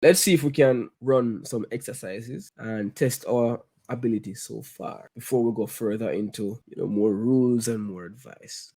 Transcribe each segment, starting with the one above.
Let's see if we can run some exercises and test our ability so far before we go further into more rules and more advice.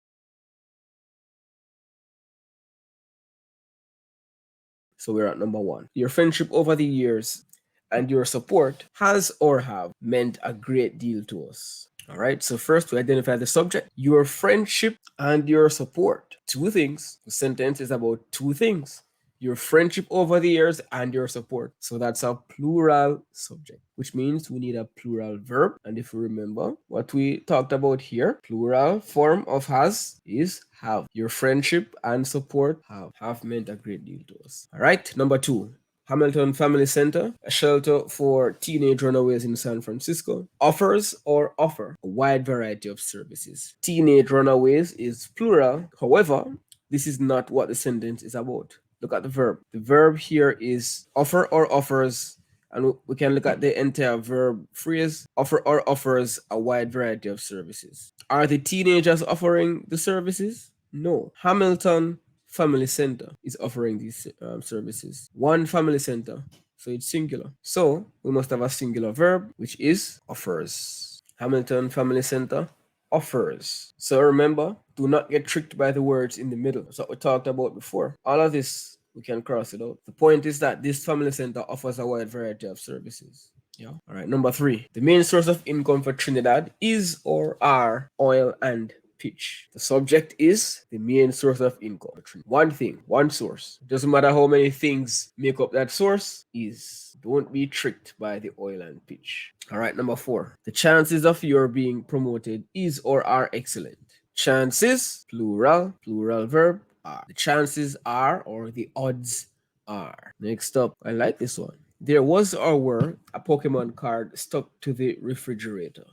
So we're at number 1. Your friendship over the years and your support has or have meant a great deal to us. All right, so first we identify the subject, your friendship and your support. Two things. The sentence is about two things: your friendship over the years and your support. So that's a plural subject, which means we need a plural verb. And if you remember what we talked about here, plural form of has is have. Your friendship and support have meant a great deal to us. All right, number 2. Hamilton Family Center, a shelter for teenage runaways in San Francisco, offers or offer a wide variety of services. Teenage runaways is plural. However, this is not what the sentence is about. Look at the verb. The verb here is offer or offers, and we can look at the entire verb phrase. Offer or offers a wide variety of services. Are the teenagers offering the services? No. Hamilton Family Center is offering these services. One family center, so it's singular. So we must have a singular verb, which is offers. Hamilton Family Center offers. So remember, do not get tricked by the words in the middle. That's what we talked about before. All of this, we can cross it out. The point is that this family center offers a wide variety of services. Yeah. All right. Number 3. The main source of income for Trinidad is or are oil and pitch. The subject is the main source of income. One thing, one source. Doesn't matter how many things make up that source, is. Don't be tricked by the oil and pitch. All right, number 4. The chances of your being promoted is or are excellent. Chances, plural, plural verb, are. The chances are, or the odds are. Next up, I like this one. There was or were a Pokemon card stuck to the refrigerator.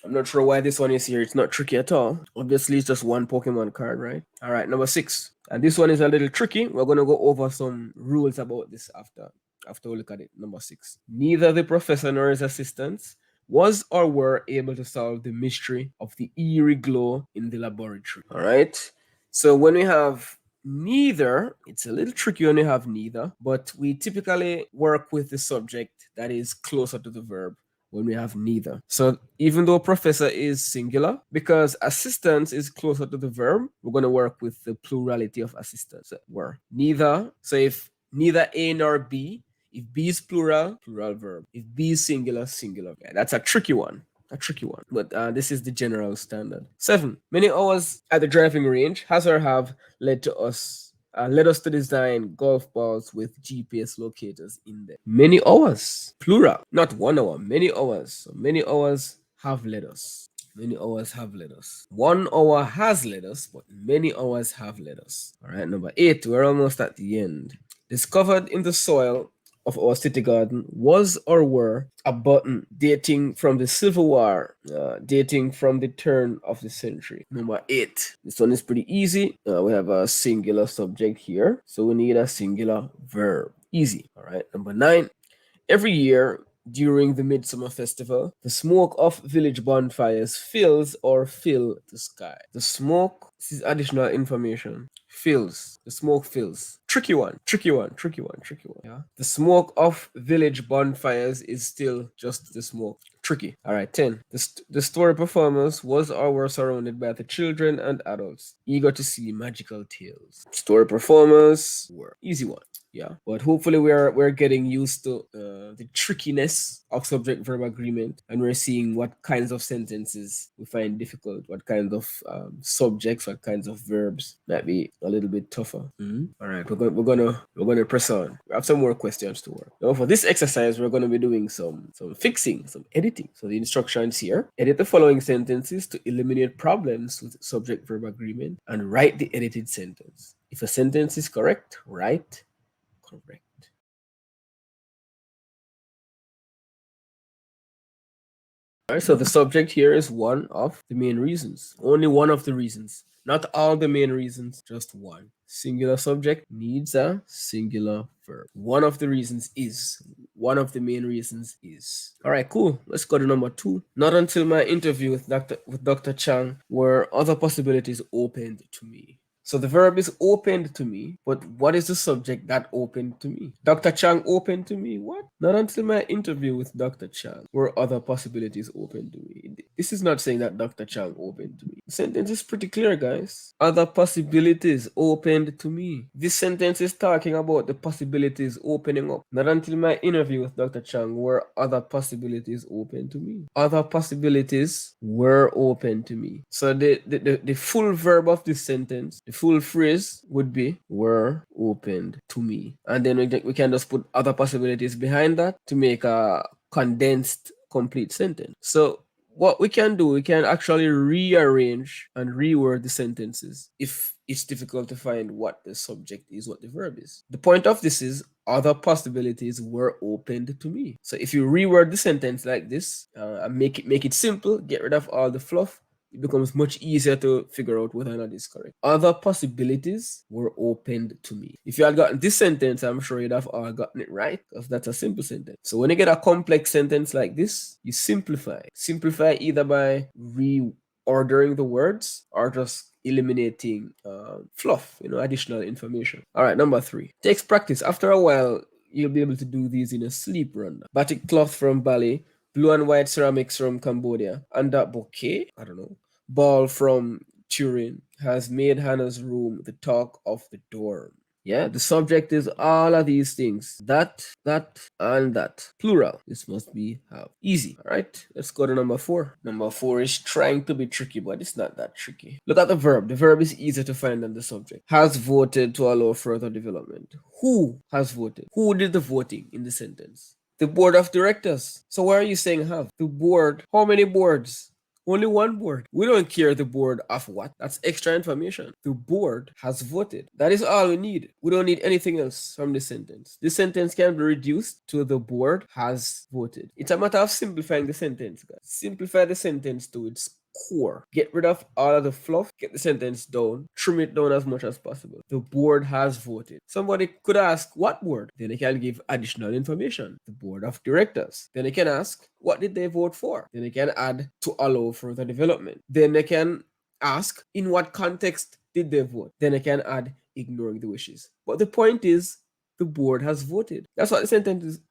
I'm not sure why this one is here. It's not tricky at all. Obviously, it's just one Pokemon card, right? All right, number 6. And this one is a little tricky. We're going to go over some rules about this after we look at it. Number 6. Neither the professor nor his assistants was or were able to solve the mystery of the eerie glow in the laboratory. All right. So when we have neither, it's a little tricky when we have neither, but we typically work with the subject that is closer to the verb when we have neither. So even though professor is singular, because assistants is closer to the verb, we're going to work with the plurality of assistants. Were neither. So if neither A nor B, if B is plural, plural verb. If B is singular, singular. Yeah, that's a tricky one. A tricky one, but this is the general standard. 7. Many hours at the driving range has or have led us to design golf balls with GPS locators in them. Many hours, plural, not 1 hour, many hours. So many hours have led us. Many hours have led us. 1 hour has led us, but many hours have led us. All right, number 8, we're almost at the end. Discovered in the soil of our city garden was or were a button dating from the Civil War, dating from the turn of the century. Number 8. This one is pretty easy. We have a singular subject here, so we need a singular verb. Easy. All right. Number 9. Every year during the Midsummer Festival, the smoke of village bonfires fills or fill the sky. The smoke, this is additional information, fills. The smoke fills. Tricky one, tricky one, tricky one, tricky one. Yeah. The smoke of village bonfires is still just the smoke. Tricky. All right, 10. The story performers was or were surrounded by the children and adults, eager to see magical tales. Story performers were. Easy one. Yeah, but hopefully we're getting used to the trickiness of subject verb agreement, and we're seeing what kinds of sentences we find difficult, what kinds of subjects, what kinds of verbs might be a little bit tougher. All right, we're gonna press on. We have some more questions to work. Now for this exercise, we're gonna be doing some fixing, some editing. So the instructions here: edit the following sentences to eliminate problems with subject verb agreement, and write the edited sentence. If a sentence is correct, write correct. All right, so the subject here is one of the main reasons. Only one of the reasons. Not all the main reasons, just one. Singular subject needs a singular verb. One of the reasons is. One of the main reasons is. All right, cool. Let's go to number 2. Not until my interview with Dr. Chang were other possibilities opened to me. So the verb is opened to me, but what is the subject that opened to me? Dr. Chang opened to me? What? Not until my interview with Dr. Chang were other possibilities open to me. This is not saying that Dr. Chang opened to me. The sentence is pretty clear, guys. Other possibilities opened to me. This sentence is talking about the possibilities opening up. Not until my interview with Dr. Chang were other possibilities open to me. Other possibilities were open to me. So the full verb of this sentence, the full phrase would be were opened to me. And then we can just put other possibilities behind that to make a condensed complete sentence. So what we can do, we can actually rearrange and reword the sentences if it's difficult to find what the subject is, what the verb is. The point of this is other possibilities were opened to me. So if you reword the sentence like this and make it simple, get rid of all the fluff, it becomes much easier to figure out whether or not it's correct. Other possibilities were opened to me. If you had gotten this sentence, I'm sure you'd have all gotten it right, because that's a simple sentence. So when you get a complex sentence like this, you simplify. Simplify either by reordering the words or just eliminating fluff, additional information. All right, number 3. Takes practice. After a while, you'll be able to do these in a sleep run. Batik cloth from Bali, blue and white ceramics from Cambodia, and that bouquet, I don't know, ball from Turin has made Hannah's room the talk of the dorm. Yeah, the subject is all of these things. That, and that. Plural. This must be have. Easy. All right, let's go to number 4. Number 4 is trying to be tricky, but it's not that tricky. Look at the verb. The verb is easier to find than the subject. Has voted to allow further development. Who has voted? Who did the voting in the sentence? The board of directors. So why are you saying have? The board. How many boards? Only one board. We don't care the board of what. That's extra information. The board has voted. That is all we need. We don't need anything else from this sentence. This sentence can be reduced to the board has voted. It's a matter of simplifying the sentence, guys. Simplify the sentence to its core. Get rid of all of the fluff. Get the sentence down. Trim it down as much as possible. The board has voted. Somebody could ask, what board? Then they can give additional information. The board of directors. Then they can ask, what did they vote for? Then they can add to allow further development. Then they can ask, in what context did they vote? Then they can add, ignoring the wishes. But the point is, the board has voted. That's what the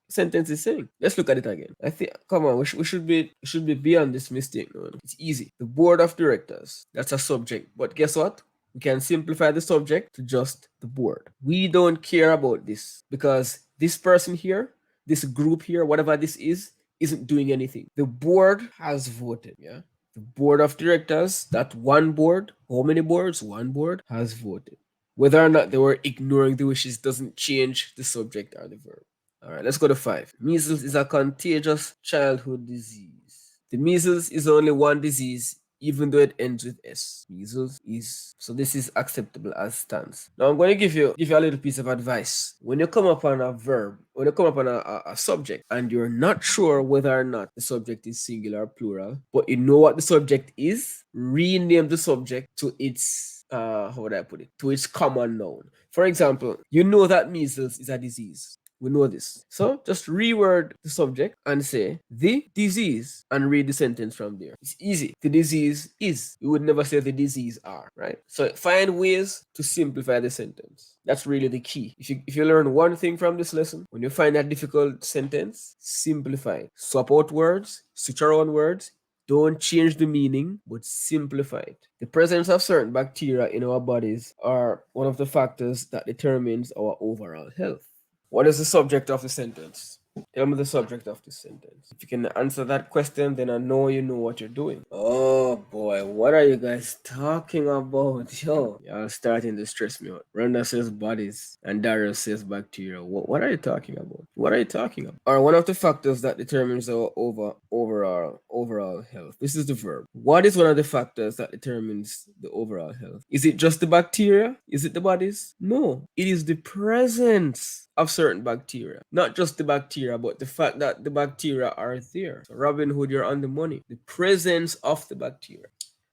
sentence is saying. Let's look at it again. I think, come on, we should be beyond this mistake. No, it's easy. The board of directors. That's a subject. But guess what? We can simplify the subject to just the board. We don't care about this because this person here, this group here, whatever this is, isn't doing anything. The board has voted. Yeah. The board of directors, that one board, how many boards? One board has voted. Whether or not they were ignoring the wishes doesn't change the subject or the verb. All right, let's go to 5. Measles is a contagious childhood disease. The measles is only one disease, even though it ends with S. Measles is. So this is acceptable as stands. Now I'm going to give you a little piece of advice. When you come upon a verb, when you come upon a subject, and you're not sure whether or not the subject is singular or plural, but you know what the subject is, rename the subject to its how would I put it? To its common noun. For example, you know that measles is a disease. We know this. So just reword the subject and say the disease and read the sentence from there. It's easy. The disease is. You would never say the disease are, right? So find ways to simplify the sentence. That's really the key. If you learn one thing from this lesson, when you find a difficult sentence, simplify it. Swap out words, switch around words. Don't change the meaning, but simplify it. The presence of certain bacteria in our bodies are one of the factors that determines our overall health. What is the subject of the sentence? Tell me the subject of this sentence. If you can answer that question, then I know you know what you're doing. Oh boy, what are you guys talking about? Yo, y'all starting to stress me out. Randa says bodies and Daryl says bacteria. What are you talking about? What are you talking about? Are one of the factors that determines our overall health. This is the verb. What is one of the factors that determines the overall health? Is it just the bacteria? Is it the bodies? No, it is the presence of certain bacteria. Not just the bacteria, but the fact that the bacteria are there. So Robin Hood, you're on the money. The presence of the bacteria.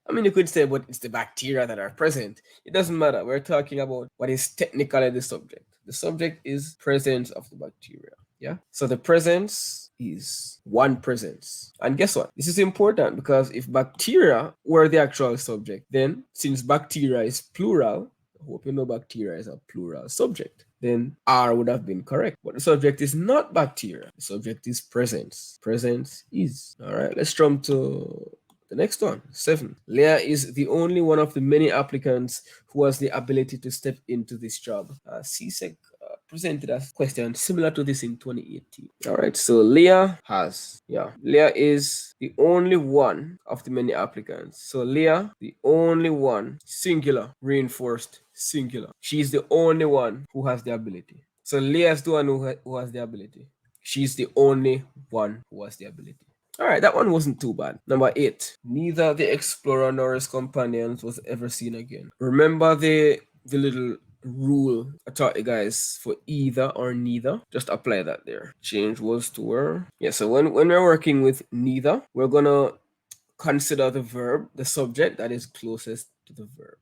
I mean, you could say, but it's the bacteria that are present. It doesn't matter. We're talking about what is technically the subject. The subject is presence of the bacteria. Yeah. So the presence is one presence. And guess what? This is important because if bacteria were the actual subject, then since bacteria is plural, Hope you know bacteria is a plural subject. Then are would have been correct. But the subject is not bacteria. The subject is presence. Presence is. All right, let's jump to the next one, 7. Leah is the only one of the many applicants who has the ability to step into this job. CSEC presented a question similar to this in 2018. All right, so Leah is the only one of the many applicants. So Leah, the only one, singular, reinforced, singular. She's the only one who has the ability. So Leah is the one who has the ability. She's the only one who has the ability. All right, that one wasn't too bad. Number 8. Neither the explorer nor his companions was ever seen again. Remember the little rule I taught you guys for either or neither? Just apply that there. Change was to were. Yeah, so when we're working with neither, we're gonna consider the verb, the subject that is closest to the verb.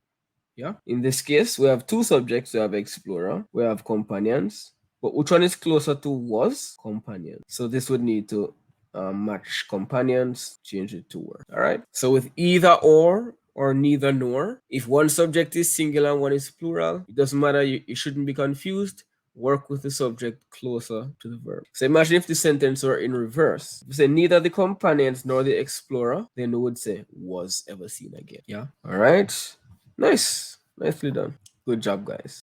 Yeah. In this case, we have two subjects. We have explorer, we have companions. But which one is closer to was? Companion. So this would need to match companions, change it to were. All right. So with either or neither nor, if one subject is singular and one is plural, it doesn't matter. You shouldn't be confused. Work with the subject closer to the verb. So imagine if the sentence were in reverse. If we say neither the companions nor the explorer, then we would say was ever seen again. Yeah. All right. Nice. Nicely done. Good job, guys.